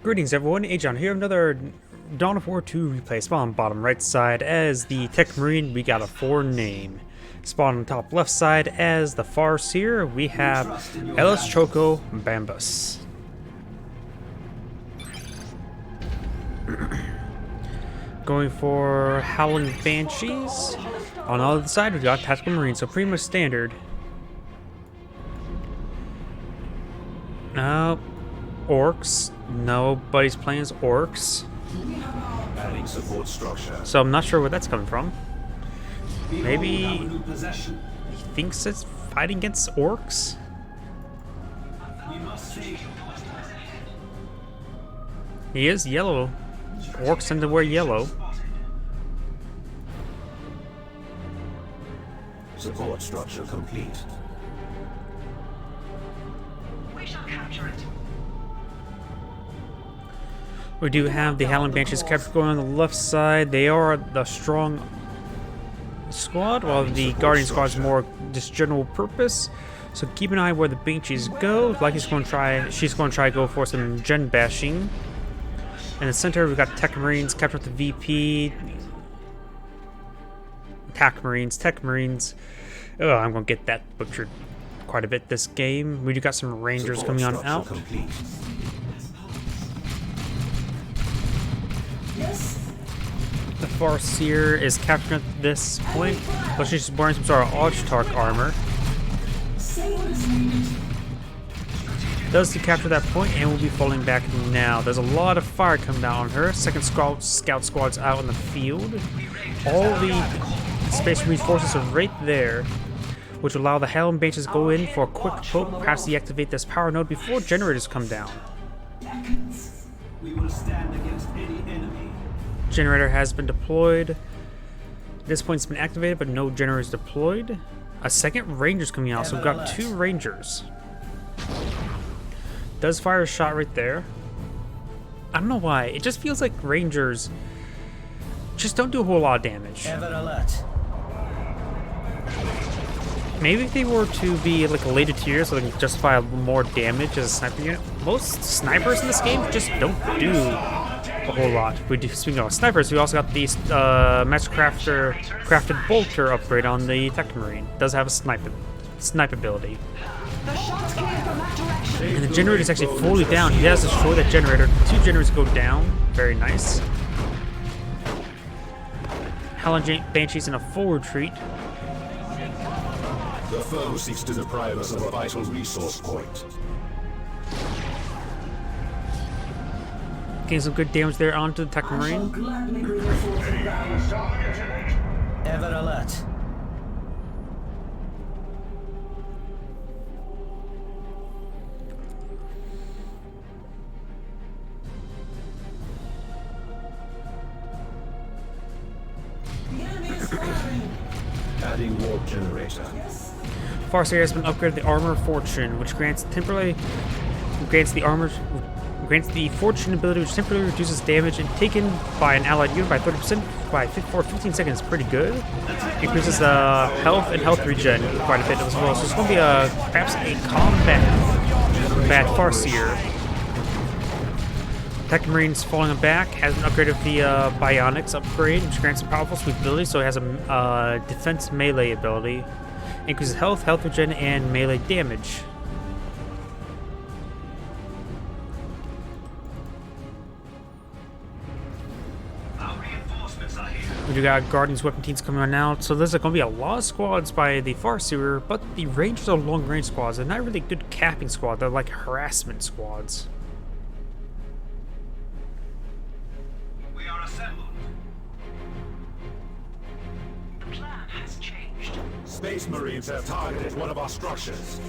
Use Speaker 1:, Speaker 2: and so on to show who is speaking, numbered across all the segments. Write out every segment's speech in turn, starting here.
Speaker 1: Greetings everyone, Agion here, another Dawn of War 2 replay. Spawn on bottom right side as the Techmarine, we got a 4 name. Spawn on top left side as the Farseer, we have Choko, Bambus. Going for Howling Banshees. On the other side we got Tactical Marine, so pretty much standard. Orcs. Nobody's playing as orcs.
Speaker 2: Adding support structure.
Speaker 1: So I'm not sure where that's coming from. Maybe he thinks it's fighting against orcs? He is yellow. Orcs tend to wear yellow.
Speaker 2: Support structure complete.
Speaker 3: We shall capture it.
Speaker 1: We do have the Howling Banshees capture going on the left side. They are the strong squad, while the Guardian squad is more just general purpose. So keep an eye where the Banshees go. Like she's going to try to go for some gen bashing. In the center, we've got Techmarines capture with the VP. Techmarines. Oh, I'm going to get that butchered quite a bit this game. We do got some Rangers
Speaker 2: Support
Speaker 1: coming on out.
Speaker 2: Complete.
Speaker 1: The Farseer is capturing at this point, but she's wearing some sort of Archtarch armor. Does to capture that point and will be falling back now. There's a lot of fire coming down on her. Second scout squad's out in the field. All the Space Marine forces are right there, which will allow the Howling Banshees to go in for a quick poke, perhaps deactivate this power node before generators come down.
Speaker 2: We will stand against any enemy.
Speaker 1: Generator has been deployed. At this point it's been activated, but no generators deployed. A second Ranger's coming out, so we've got 2 Rangers. Does fire a shot right there. I don't know why. It just feels like Rangers just don't do a whole lot of damage. Maybe if they were to be like a later tier so they can justify more damage as a sniper unit. Most snipers in this game just don't do a whole lot. Speaking of snipers, we also got the crafted bolter upgrade on the Techmarine. Does have a snipe ability. And the generator is actually fully down. He has destroyed that generator. 2 generators go down. Very nice. Howling Banshee's in a full retreat.
Speaker 2: The foe seeks to deprive us of a vital resource point.
Speaker 1: Getting some good damage there onto the Techmarine.
Speaker 4: Ever alert.
Speaker 2: Adding warp generator.
Speaker 1: Farseer has been upgraded the Armor of Fortune, which grants the Fortune ability, which temporarily reduces damage and taken by an allied unit by 30% for 15 seconds. Pretty good. Increases the health and health regen quite a bit as well. So it's going to be perhaps a combat Farseer. Techmarine's falling back, has been upgraded with the Bionics upgrade, which grants a powerful sweep ability, so it has a defense melee ability. Increases health, health regen, and melee damage. We do got Guardians weapon teams coming on out, so there's going to be a lot of squads by the Farseer, but the Rangers are long range squads. They're not really good capping squads, they're like harassment squads.
Speaker 3: We are assembled. The plan has changed.
Speaker 2: Space Marines have targeted one of our structures.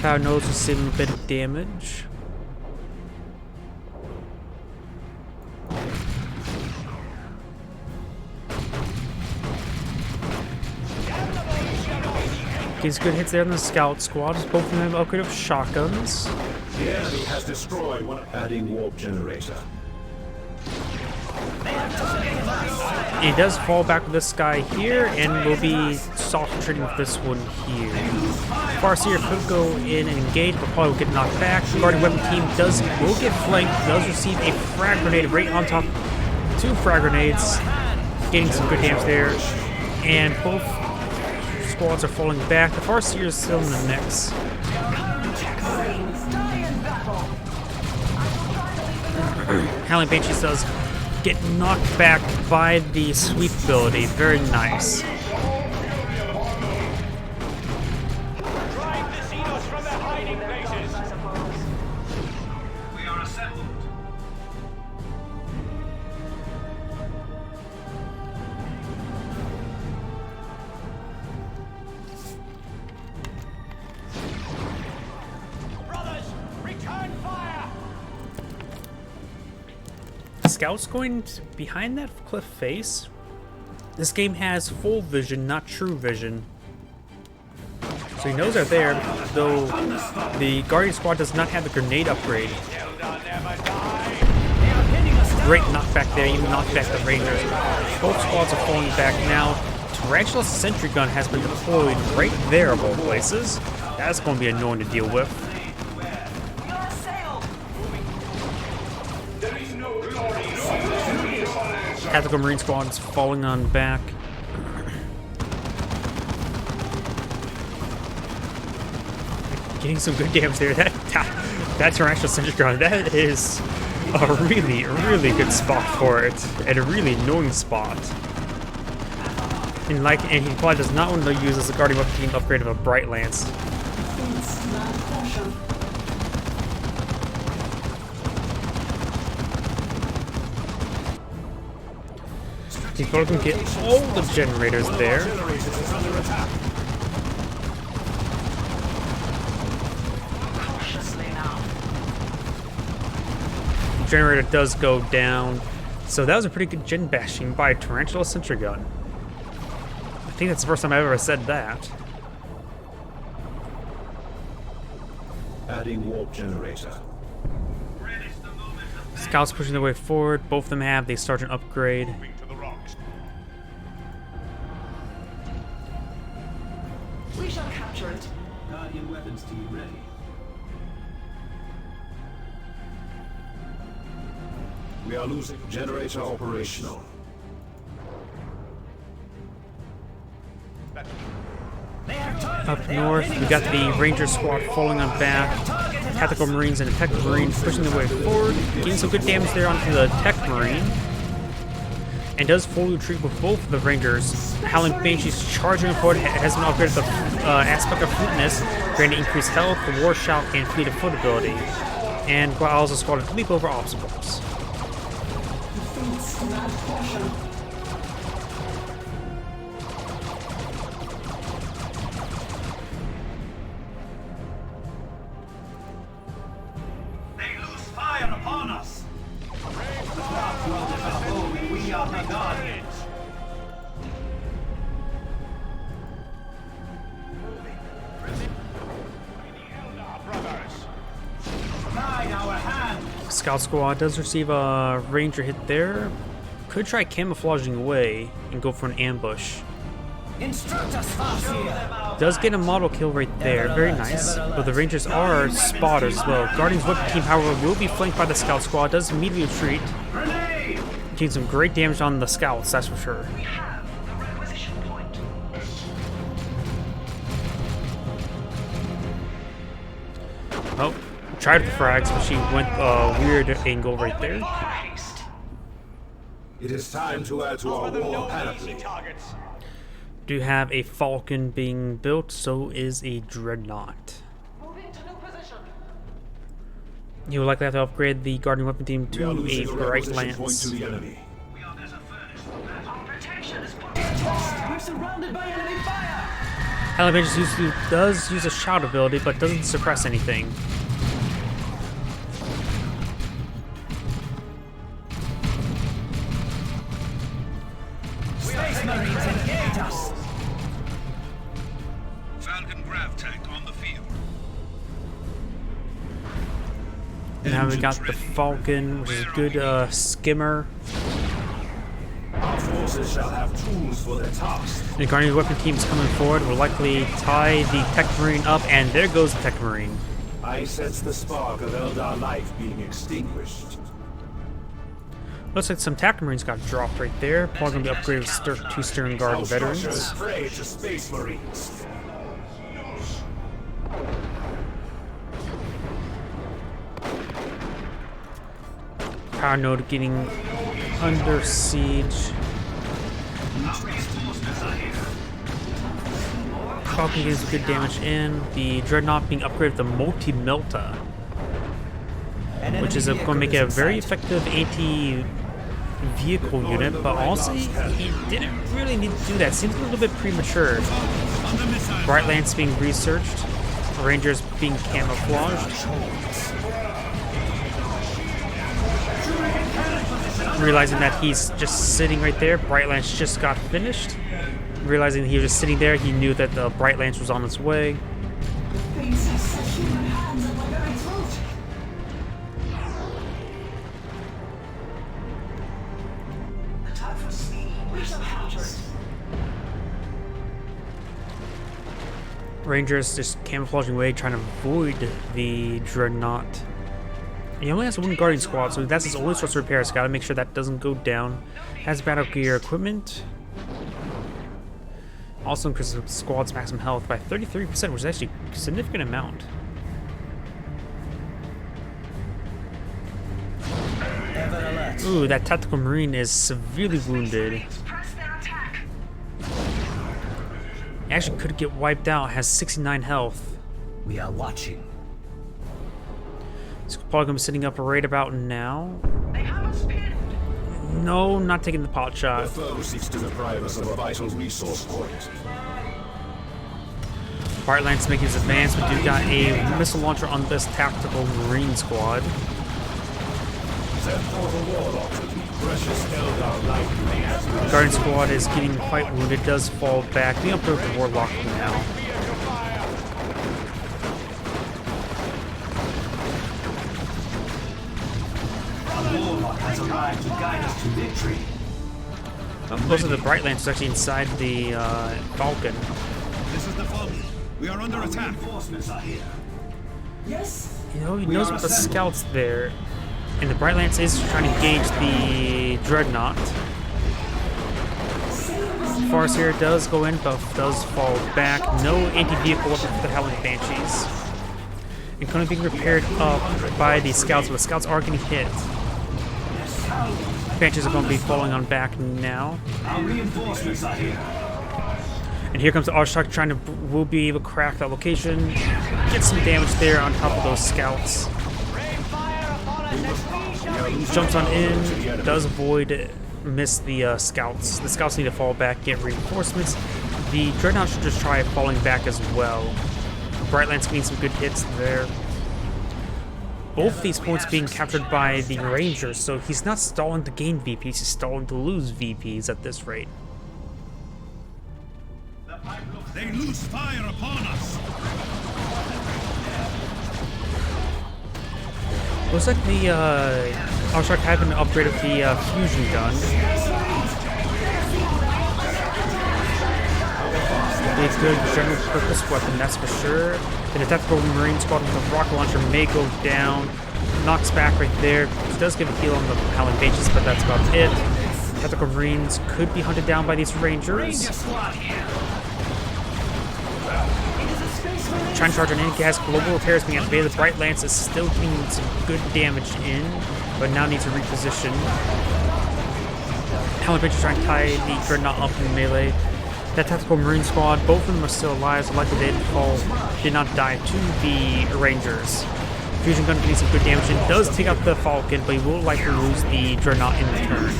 Speaker 1: Power nodes will save him a bit of damage. Gets good hits there on the scout squad. Both of them have upgrade of shotguns.
Speaker 2: The enemy has destroyed one. Adding warp generator.
Speaker 1: He does fall back with this guy here and will be soft retreating with this one here. Farseer could go in and engage, but probably will get knocked back. The Guardian Weapon team will get flanked, does receive a frag grenade right on top. 2 frag grenades, getting some good damage there. And both squads are falling back. The Farseer is still in the mix. Howling Banshees does get knocked back by the sweep ability. Very nice.
Speaker 3: We are assembled.
Speaker 5: Brothers, return fire!
Speaker 1: Scouts going behind that cliff face. This game has full vision, not true vision. So he knows they're there, though the Guardian Squad does not have the grenade upgrade. Great knockback there, even knocked back the Rangers. Both squads are falling back now. Tarantula Sentry Gun has been deployed right there of all places. That's going to be annoying to deal with. Tactical Marine Squad's falling on back. Getting some good damage there. That Tarantula Sentry Gun, that is a really, really good spot for it. And a really annoying spot. And he probably does not want to use as a Guardian Weapon team upgrade of a Bright Lance. He's probably going to get all the generators there. Generator does go down. So that was a pretty good gen bashing by a Tarantula Sentry Gun. I think that's the first time I've ever said that.
Speaker 2: Adding warp generator.
Speaker 1: Scouts pushing their way forward. Both of them have the Sergeant upgrade.
Speaker 3: We shall capture it.
Speaker 2: Guardian weapons team ready. We are losing generator operational.
Speaker 1: Up north, we got the Ranger Squad falling on back. Tactical Marines and the Techmarine pushing their way forward. Getting some good damage there onto the Techmarine. And does full retreat with both of the Rangers. Howling Banshee's charging forward has been upgraded the aspect of fleetness, granting increased health, the war shout, and fleet of foot ability. And allows the squad to leap over obstacles.
Speaker 3: They lose fire upon us. We are the Guardians. Guide our hand.
Speaker 1: Scout Squad does receive a Ranger hit there. Could try camouflaging away and go for an ambush.
Speaker 4: Instruct us, Farseer!
Speaker 1: Does get a model kill right there, very nice. But the Rangers are spotters as well. Guardian's Weapon Team, however, will be flanked by the Scout Squad. Does immediately retreat.
Speaker 3: Grenade.
Speaker 1: Getting some great damage on the Scouts, that's for sure.
Speaker 3: We have the requisition point.
Speaker 1: Oh, tried the frags, but she went a weird angle right there.
Speaker 3: Haste.
Speaker 2: It is time to add to our war panoply.
Speaker 1: Do have a Falcon being built, so is a Dreadnought.
Speaker 3: Moving to new position.
Speaker 1: You would likely have to upgrade the Guardian Weapon Team
Speaker 2: We are
Speaker 1: to a
Speaker 2: losing the
Speaker 1: Bright
Speaker 2: requisition point
Speaker 1: Lance.
Speaker 2: to the enemy.
Speaker 3: We are as a furnace for that. Our protection is put.
Speaker 4: We're surrounded by enemy fire!
Speaker 1: Howling does use a shout ability, but doesn't suppress anything.
Speaker 4: Space Marines, engage us!
Speaker 3: Falcon grav tank on the field.
Speaker 1: And now we got the Falcon, which is a good skimmer.
Speaker 2: Our forces shall have tools for the task.
Speaker 1: The Guardian weapon team is coming forward. Will likely tie the Techmarine up, and there goes the Techmarine.
Speaker 2: I sense the spark of Eldar life being extinguished.
Speaker 1: Looks like some Techmarines got dropped right there. Probably gonna be upgraded with 2 Stern Guard
Speaker 2: Our structure is
Speaker 1: veterans.
Speaker 2: prey to space marines.
Speaker 1: Power node getting under siege. Falcon getting some good damage in. The Dreadnought being upgraded with the multi-melta, which is going to make it a very effective anti-vehicle unit, but also he didn't really need to do that. Seems a little bit premature. Bright Lance being researched. Rangers being camouflaged. Realizing that he's just sitting right there, Bright Lance just got finished. Realizing that he was just sitting there, he knew that the Bright Lance was on its way. Rangers just camouflaging away, trying to avoid the Dreadnought. He only has 1 Guardian Squad, so that's his only source of repair. So gotta make sure that doesn't go down. Has battle gear equipment. Also increases the squad's maximum health by 33%, which is actually a significant amount. Ooh, that tactical marine is severely wounded.
Speaker 3: Press their attack.
Speaker 1: He actually could get wiped out, has 69 health.
Speaker 4: We are watching.
Speaker 1: He's probably gonna be sitting up right about now.
Speaker 3: They have us pinned.
Speaker 1: No, not taking the pot
Speaker 2: The
Speaker 1: shot.
Speaker 2: foe seeks to deprive us of a vital resource point.
Speaker 1: Bright Lance making his advance. We do got a missile launcher on this tactical marine squad.
Speaker 2: Send forth a warlock to keep precious Eldar life as
Speaker 1: Guardian squad is getting quite wounded, does fall back. Being upgraded with the warlock now.
Speaker 4: Warlock has arrived to guide us to victory.
Speaker 1: Most of the Bright Lance is actually inside the Falcon.
Speaker 5: This is the Falcon. We are under attack.
Speaker 4: Reinforcements are here. Yes.
Speaker 1: You know, he knows about the scouts there. And the Bright Lance is trying to engage the Dreadnought. Farseer does go in, but does fall back. No anti-vehicle weapon for the Howling Banshees. And kind of being repaired up by the scouts, but the scouts are getting hit. Banshees are going to be falling on back now.
Speaker 4: Our reinforcements are here.
Speaker 1: And here comes the Archshock trying to, will be able to crack that location. Get some damage there on top of those scouts. Jumps on in, does avoid, miss the scouts. The scouts need to fall back, get reinforcements. The Dreadnought should just try falling back as well. Bright Lance getting some good hits there. Both these points being captured by the Rangers, so he's not stalling to gain VPs, he's stalling to lose VPs at this rate.
Speaker 5: They loose fire upon us.
Speaker 1: Looks like the Archshock having upgraded the fusion gun. It's a good general purpose weapon, that's for sure. And the tactical marine squad with the rocket launcher may go down. Knocks back right there. It does give a heal on the Howling Banshees, but that's about it. Tactical marines could be hunted down by these rangers. Trying to charge on in, has global repairs being activated. The Bright Lance is still getting some good damage in, but now needs to reposition. Howling Banshees trying to tie the Dreadnought up in melee. That tactical marine squad, both of them are still alive, so likely they did not die to the Rangers. Fusion gun getting some good damage and does take out the Falcon, but he will likely lose the Dreadnought in return.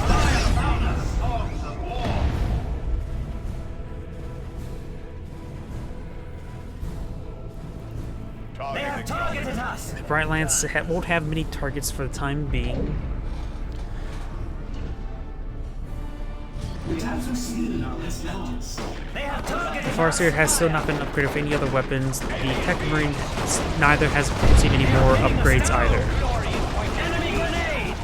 Speaker 4: They have targeted us.
Speaker 1: Bright Lance won't have many targets for the time being.
Speaker 4: They have targeted
Speaker 1: Farseer has still not been upgraded with any other weapons. The Techmarine neither has received any more upgrades either.
Speaker 4: enemy grenade.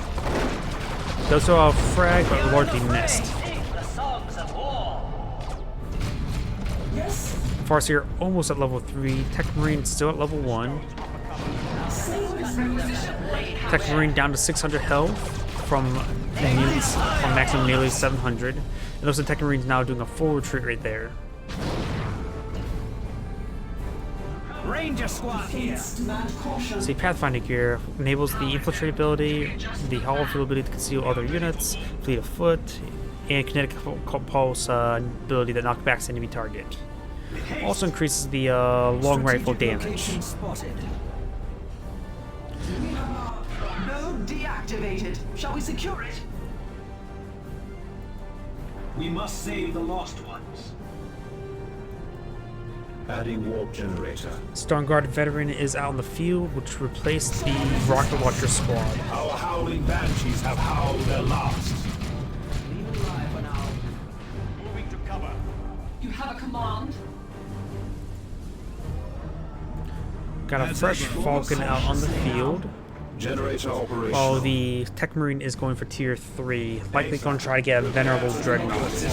Speaker 1: Does throw a frag, but largely missed. Farseer almost at level 3. Techmarine still at level 1. Techmarine down to 600 health from maximum nearly 700. And also Techmarine's now doing a full retreat right there.
Speaker 4: Ranger squad here.
Speaker 1: See, Pathfinder gear enables the infiltrate ability, the hollow field ability to conceal other units, fleet of foot, and kinetic pulse ability that knockbacks enemy target. Also increases the long rifle damage.
Speaker 3: Node deactivated. Shall we secure it?
Speaker 4: We must save the lost ones.
Speaker 2: Adding warp generator.
Speaker 1: Stormguard veteran is out in the field, which replaced the rocket launcher squad.
Speaker 2: Our howling banshees have howled their last.
Speaker 4: Moving to cover.
Speaker 3: You have a command?
Speaker 1: Got a fresh Falcon out on the field,
Speaker 2: Generator operational.
Speaker 1: while the Techmarine is going for tier 3, likely going to try to get a venerable dreadnought.
Speaker 2: The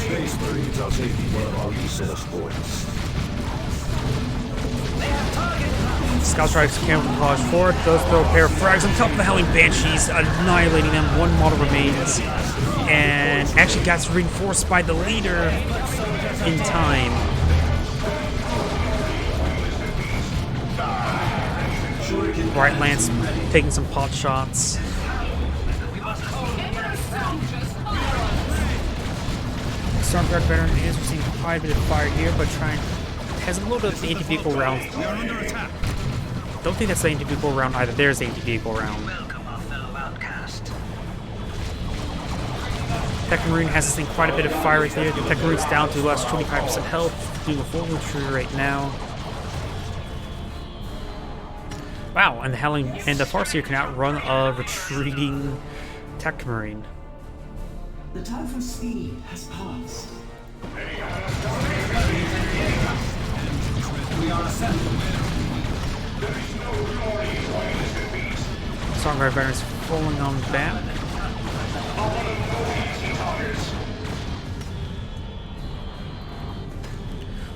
Speaker 2: Space Marines are taking one of our resource points.
Speaker 1: Scout Strikes camouflage forward, does throw a pair of frags on top of the Howling Banshees, annihilating them. One model remains, and actually gets reinforced by the leader in time. Bright Lance taking some pot shots. Stormguard veteran is receiving quite a bit of fire here, but has a little bit of the anti-vehicle round.
Speaker 5: We are under attack.
Speaker 1: Don't think that's the anti-vehicle round either. There's the anti-vehicle round.
Speaker 4: Welcome, our fellow outcast.
Speaker 1: Techmarine has this thing quite a bit of fire right there. The Techmarine's down to less 25% health, doing a full retreat right now. Wow, and the Howling and the Farseer can outrun a retreating Techmarine.
Speaker 6: The time for speed has passed.
Speaker 4: We are ascending.
Speaker 1: Stormguard veterans falling on back.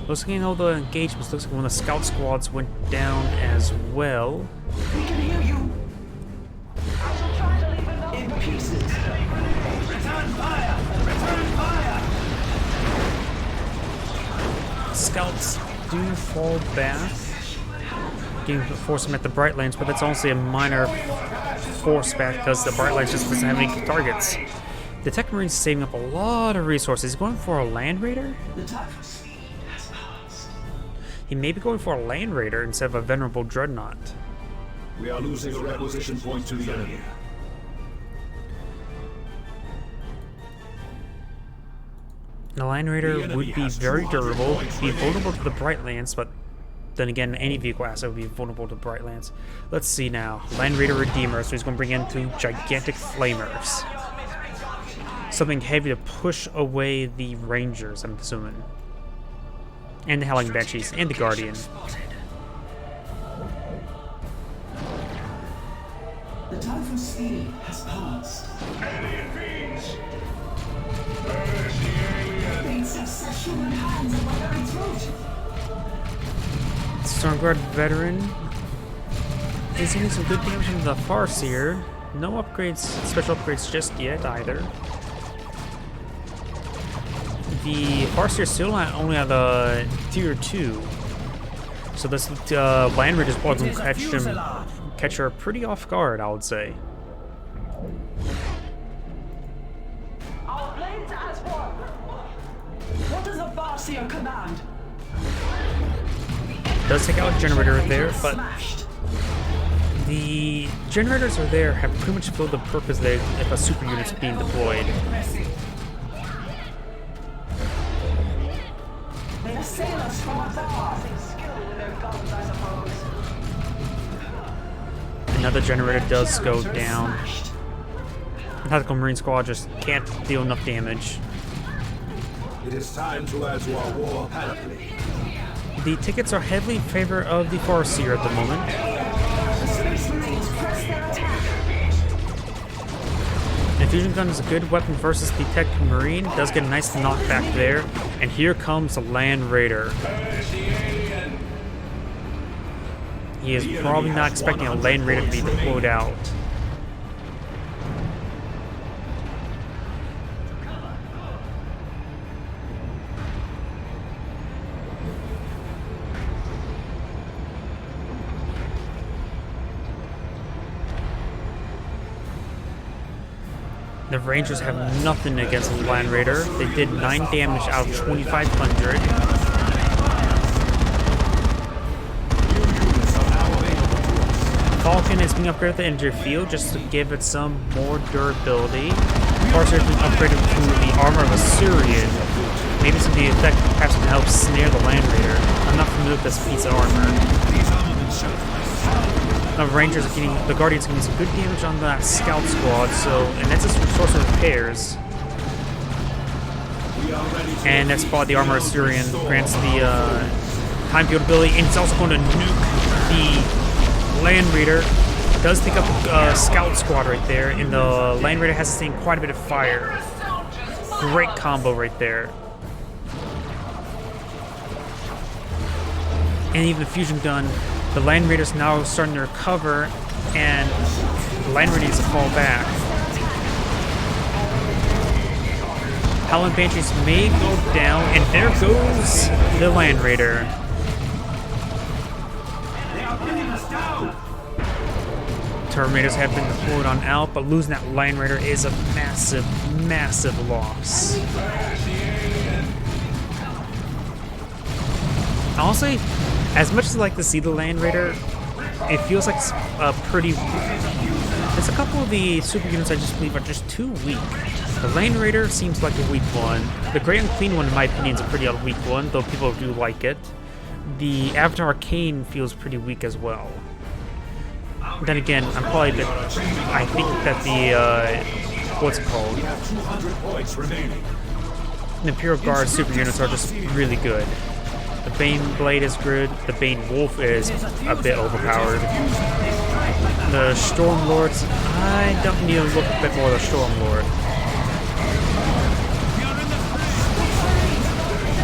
Speaker 1: Looking at all the engagements, looks like one of the scout squads went down as well.
Speaker 6: We can hear you. In pieces.
Speaker 4: Return fire! Return fire!
Speaker 1: Scouts do fall back, getting force them at the Bright Lands, but that's honestly a minor force back because the Bright Lands just doesn't have any targets. The Techmarine's saving up a lot of resources. He's going for a Land Raider?
Speaker 6: The time for speed has passed.
Speaker 1: He may be going for a Land Raider instead of a Venerable Dreadnought.
Speaker 2: We are losing a requisition point to the enemy.
Speaker 1: The Land Raider would be very durable, be vulnerable to the Bright Lance, but then again, any vehicle asset would be vulnerable to Bright Lance. Let's see now. Land Raider Redeemer, so he's going to bring in 2 gigantic flamers. Something heavy to push away the Rangers, I'm assuming. And the Howling Banshees, and the Guardian.
Speaker 6: The time for speed has passed. Fates have set human hands on my very throat.
Speaker 1: Stormguard Veteran is getting some good damage from the Farseer. No upgrades, special upgrades just yet either. The Farseer still only at tier 2, so this Land Raider's blood will catch her pretty off guard, I would say.
Speaker 3: Our blades as one.
Speaker 6: What does the Farseer command?
Speaker 1: Does take out a generator there, but
Speaker 6: Smashed.
Speaker 1: the generators are there have pretty much filled the purpose there if a super unit's being deployed.
Speaker 6: They assail us from afar.
Speaker 3: Skill with their guns, I suppose.
Speaker 1: Another generator does go down.
Speaker 6: Smashed.
Speaker 1: The Tactical Marine Squad just can't deal enough damage.
Speaker 2: It is time to add to our war panoply.
Speaker 1: The tickets are heavily in favor of the Farseer at the moment.
Speaker 6: The Space Marines press their attack.
Speaker 1: In fusion gun is a good weapon versus the Techmarine. Does get a nice knockback there. And here comes the Land Raider. He is probably not expecting a Land Raider to be deployed out. The Rangers have nothing against the Land Raider. They did 9 damage out of 2,500. Falcon is being upgraded to enter field just to give it some more durability. Farseer is being upgraded to the armor of a Syrian. Maybe some of the effect perhaps can help snare the Land Raider. I'm not familiar with this piece of armor. The Rangers are getting, the Guardians are getting some good damage on that scout squad, so, and that's a source of repairs. And that spot, the armor of Syrian grants the time field ability, and it's also going to nuke the Land Raider. It does take up a scout squad right there, and the Land Raider has sustained quite a bit of fire. Great combo right there. And even the fusion gun. The Land Raider's now starting to recover, and the Land Raider needs to fall back. Howling Banshees may go down, and there goes the Land Raider. Terminators have been deployed on out, but losing that Land Raider is a massive, massive loss. I'll say, as much as I like to see the Land Raider, it feels like it's pretty... There's a couple of the super units I just believe are just too weak. The Land Raider seems like a weak one. The Great Unclean one, in my opinion, is a pretty weak one, though people do like it. The Avatar Arcane feels pretty weak as well. Then again, I'm probably a bit... I think that the... what's it called? The Imperial Guard super units are just really good. The Bane Blade is good. The Bane Wolf is a bit overpowered. The Storm Lords, I don't need to look a bit more at the Storm Lord.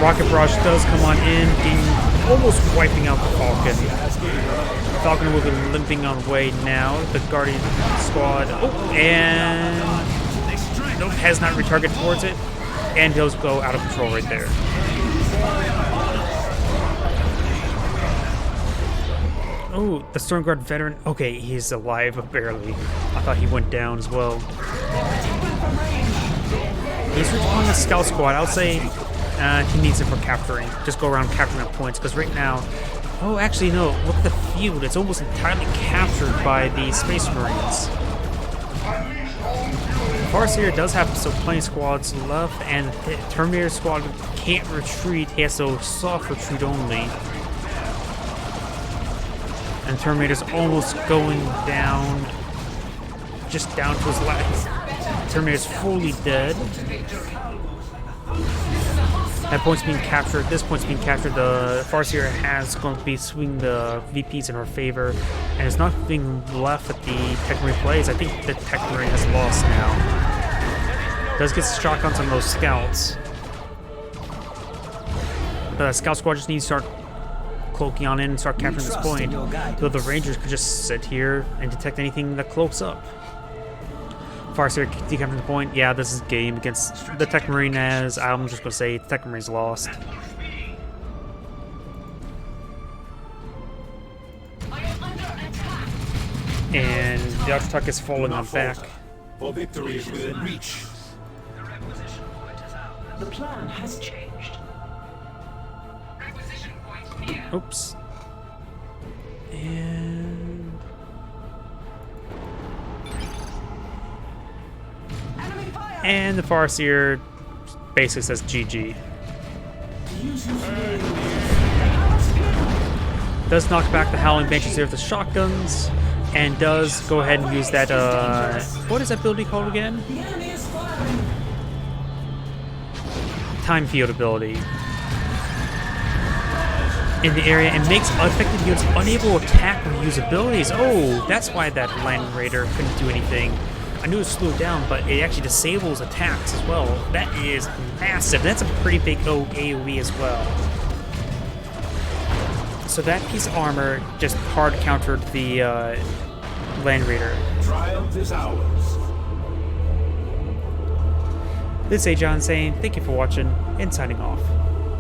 Speaker 1: Rocket Barrage does come on in, almost wiping out the Falcon. Falcon will be limping on way now. The Guardian squad, and nope, has not retargeted towards it, and does go out of control right there. Oh, the Stormguard veteran. Okay, he's alive, but barely. I thought he went down as well. He's redeploying the scout squad. I'll say he needs it for capturing. Just go around capturing up points, because right now... Oh, actually, no. Look at the field. It's almost entirely captured by the Space Marines. Farseer does have so plenty of squads left, and the Terminator squad can't retreat. He has to soft retreat only. And Terminator's almost going down, just down to his last. Terminator's fully dead. That point's being captured. This point's being captured. The Farseer has going to be swinging the VPs in her favor, and there's nothing left at the Techmarine plays. I think the Techmarine has lost now. Does get shotguns on those scouts. The scout squad just needs to start cloaking on in and start capturing this point. So the Rangers could just sit here and detect anything that cloaks up. Farseer decapturing the point. Yeah, this is game against the Techmarine, as I'm just going to say the Techmarine's lost. And the Architect is falling on back.
Speaker 2: For victory is within reach.
Speaker 6: The plan has changed.
Speaker 1: Oops. And the Farseer basically says GG. Does knock back the Howling Banshees here with the shotguns, and does go ahead and use that, what is that ability called again? Time Field ability. In the area, and makes unaffected units unable to attack or use abilities. Oh, that's why that Land Raider couldn't do anything. I knew it slowed down, but it actually disables attacks as well. That is massive. That's a pretty big AoE as well. So that piece of armor just hard countered the Land Raider.
Speaker 2: Triumph is ours.
Speaker 1: This is Agion saying thank you for watching and signing off.